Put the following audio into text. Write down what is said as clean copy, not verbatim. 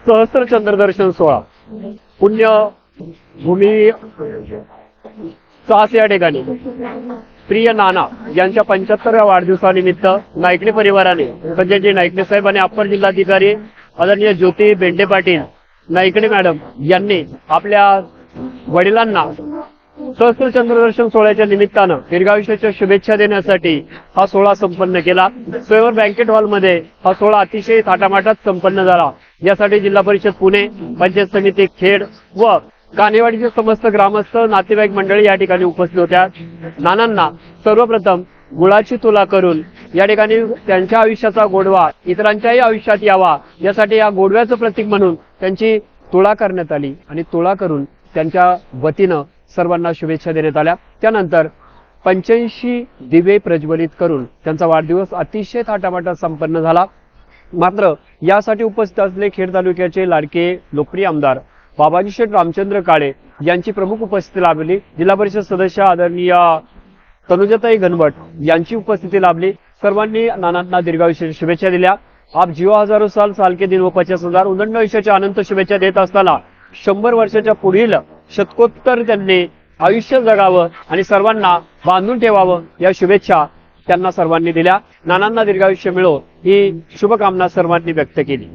सहस्त्र चंद्रदर्शन सोहळा पुण्यभूमी सास या ठिकाणी प्रिय नाना यांच्या 75व्या वाढदिवसानिमित्त नाईकणे परिवाराने संजयजी नाईकणे साहेब आणि अप्पर जिल्हाधिकारी आदरणीय ज्योती बेंडे पाटील नाईकणे मॅडम यांनी आपल्या वडिलांना सहस्त्र चंद्रदर्शन सोहळ्याच्या निमित्तानं दीर्घायुष्याच्या शुभेच्छा देण्यासाठी हा सोहळा संपन्न केला। स्वयंवर बँकेट हॉलमध्ये हा सोहळा अतिशय थाटामाटात संपन्न झाला। यासाठी जिल्हा परिषद पुणे, पंचायत समिती खेड व कानेवाडीचे समस्त ग्रामस्थ नातेवाईक मंडळी या ठिकाणी उपस्थित होत्या। नानांना सर्वप्रथम गुळाची तुला करून या ठिकाणी त्यांच्या आयुष्याचा गोडवा इतरांच्याही आयुष्यात यावा यासाठी या गोडव्याचं प्रतीक म्हणून त्यांची तुळा करण्यात आली आणि तुळा करून त्यांच्या वतीनं सर्वांना शुभेच्छा देण्यात आल्या। त्यानंतर 85 दिवे प्रज्वलित करून त्यांचा वाढदिवस अतिशय थाटामाटात संपन्न झाला। मात्र यासाठी उपस्थित असलेले खेड तालुक्याचे लाडके लोकप्रिय आमदार बाबाजी शेठ रामचंद्र काळे यांची प्रमुख उपस्थिती लाभली। जिल्हा परिषद सदस्य आदरणीय तनुजाताई घनवट यांची उपस्थिती लाभली। सर्वांनी नानांना दीर्घायुष्याच्या शुभेच्छा दिल्या। आप जिओ हजारो साल साल के दिन व 50,000 उदंड आयुष्याच्या अनंत शुभेच्छा देत असताना 100 वर्षाच्या पुढील शतकोत्तर त्यांनी आयुष्य जगावं आणि सर्वांना बांधून ठेवावं या शुभेच्छा त्यांना सर्वांनी दिल्या। नानांना दीर्घायुष्य मिळो ही शुभकामना सर्वांनी व्यक्त केली।